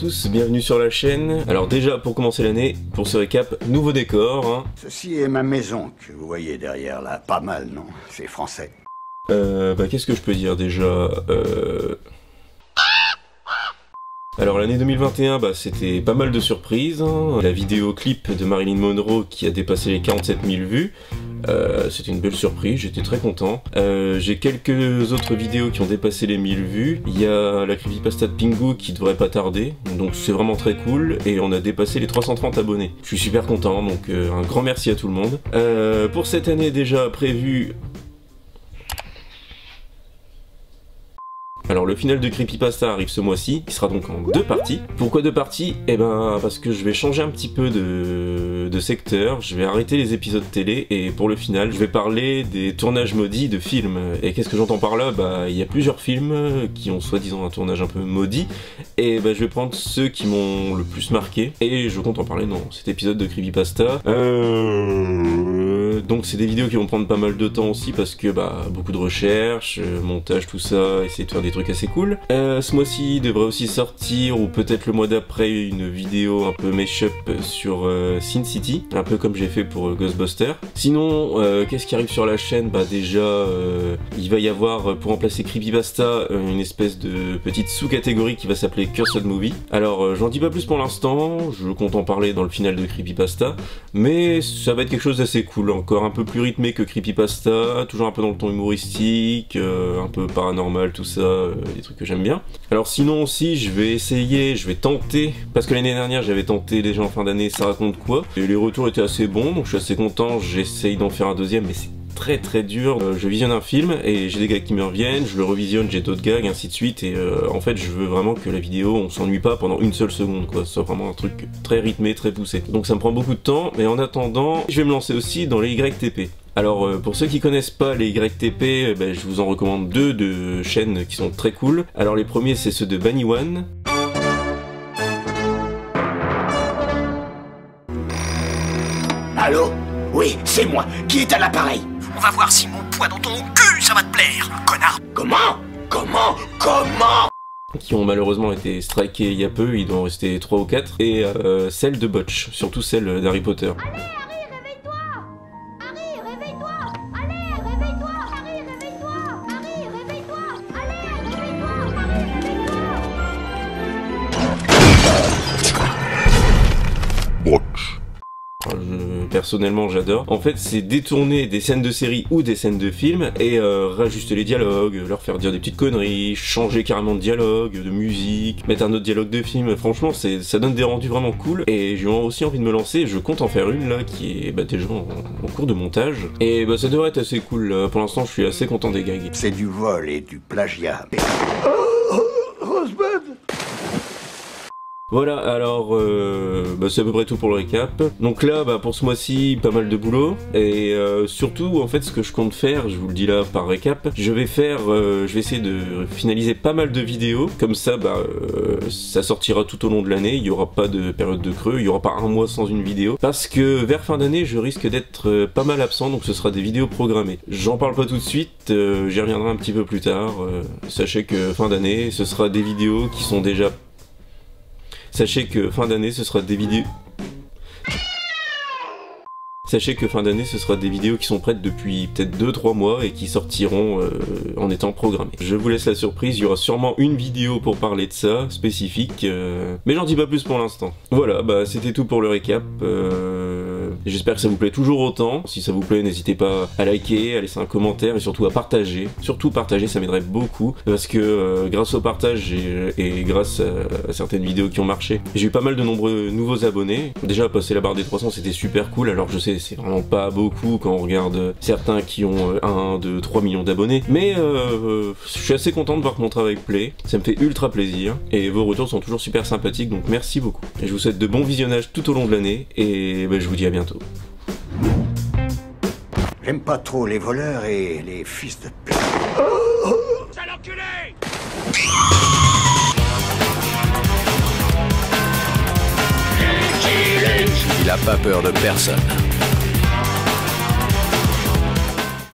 tous, bienvenue sur la chaîne. Alors déjà, pour commencer l'année, pour ce récap, nouveau décor. Hein. Ceci est ma maison que vous voyez derrière là. Pas mal, non? C'est français. Qu'est-ce que je peux dire déjà Alors l'année 2021, c'était pas mal de surprises. Hein. La vidéo clip de Marilyn Monroe qui a dépassé les 47 000 vues. C'était une belle surprise, j'étais très content. J'ai quelques autres vidéos qui ont dépassé les 1000 vues. Il y a la creepypasta de Pingu qui devrait pas tarder, donc c'est vraiment très cool. Et on a dépassé les 330 abonnés. Je suis super content, donc un grand merci à tout le monde. Pour cette année déjà prévu... Alors le final de Creepypasta arrive ce mois-ci, il sera donc en 2 parties. Pourquoi 2 parties? Eh ben parce que je vais changer un petit peu de secteur, je vais arrêter les épisodes télé et pour le final je vais parler des tournages maudits de films. Et qu'est-ce que j'entends par là? Il y a plusieurs films qui ont soi-disant un tournage un peu maudit et je vais prendre ceux qui m'ont le plus marqué et je compte en parler dans cet épisode de Creepypasta. Donc c'est des vidéos qui vont prendre pas mal de temps aussi parce que beaucoup de recherches, montage, tout ça, essayer de faire des trucs assez cool. Ce mois-ci devrait aussi sortir, ou peut-être le mois d'après, une vidéo un peu mash-up sur Sin City, un peu comme j'ai fait pour Ghostbusters. Sinon, qu'est-ce qui arrive sur la chaîne? Déjà, il va y avoir, pour remplacer Creepypasta, une espèce de petite sous-catégorie qui va s'appeler Cursed Movie. Alors, j'en dis pas plus pour l'instant, je compte en parler dans le final de Creepypasta, mais ça va être quelque chose d'assez cool, encore un peu plus rythmé que Creepypasta, toujours un peu dans le ton humoristique, un peu paranormal, tout ça, des trucs que j'aime bien. Alors sinon aussi, je vais tenter, parce que l'année dernière j'avais tenté déjà en fin d'année Ça raconte quoi, et les retours étaient assez bons, donc je suis assez content, j'essaye d'en faire un deuxième, mais c'est très dur. Je visionne un film et j'ai des gags qui me reviennent, je le revisionne, j'ai d'autres gags, ainsi de suite, et en fait je veux vraiment que la vidéo, on s'ennuie pas pendant une seule seconde, quoi, c'est vraiment un truc très rythmé, très poussé. Donc ça me prend beaucoup de temps, mais en attendant, je vais me lancer aussi dans les YTP. Alors pour ceux qui connaissent pas les YTP, je vous en recommande 2 de chaînes qui sont très cool. Alors les premiers c'est ceux de Bunny One. Allô? Oui, c'est moi. Qui est à l'appareil? On va voir si mon poids dans ton cul, ça va te plaire, connard. Comment? Qui ont malheureusement été strikés il y a peu, il doit en rester 3 ou 4. Et celle de Botch, surtout celle d'Harry Potter. Personnellement j'adore. En fait c'est détourner des scènes de série ou des scènes de film et rajuster les dialogues, leur faire dire des petites conneries, changer carrément de dialogue, de musique, mettre un autre dialogue de film. Franchement ça donne des rendus vraiment cool et j'ai aussi envie de me lancer. Je compte en faire une là qui est déjà en cours de montage et ça devrait être assez cool là. Pour l'instant je suis assez content des gags. C'est du vol et du plagiat. Rosebud. Voilà, alors c'est à peu près tout pour le récap. Donc là, pour ce mois-ci, pas mal de boulot. Et surtout, en fait, ce que je compte faire, je vous le dis là par récap, je vais essayer de finaliser pas mal de vidéos. Comme ça, ça sortira tout au long de l'année. Il n'y aura pas de période de creux, il n'y aura pas un mois sans une vidéo. Parce que vers fin d'année, je risque d'être pas mal absent, donc ce sera des vidéos programmées. J'en parle pas tout de suite, j'y reviendrai un petit peu plus tard. Sachez que fin d'année, ce sera des vidéos qui sont déjà... Sachez que fin d'année, ce sera des vidéos... Sachez que fin d'année, ce sera des vidéos qui sont prêtes depuis peut-être 2-3 mois et qui sortiront en étant programmées. Je vous laisse la surprise, il y aura sûrement une vidéo pour parler de ça, spécifique, mais j'en dis pas plus pour l'instant. Voilà, c'était tout pour le récap. J'espère que ça vous plaît toujours autant. Si ça vous plaît, n'hésitez pas à liker, à laisser un commentaire et surtout à partager. Surtout partager, ça m'aiderait beaucoup parce que grâce au partage et grâce à certaines vidéos qui ont marché, j'ai eu pas mal de nombreux nouveaux abonnés. Déjà, passer la barre des 300, c'était super cool. Alors je sais, c'est vraiment pas beaucoup quand on regarde certains qui ont 1, 2, 3 millions d'abonnés. Mais je suis assez content de voir que mon travail plaît. Ça me fait ultra plaisir. Et vos retours sont toujours super sympathiques, donc merci beaucoup. Et je vous souhaite de bons visionnages tout au long de l'année. Et je vous dis à bientôt. J'aime pas trop les voleurs et les fils de pute. Sale enculé! Il a pas peur de personne.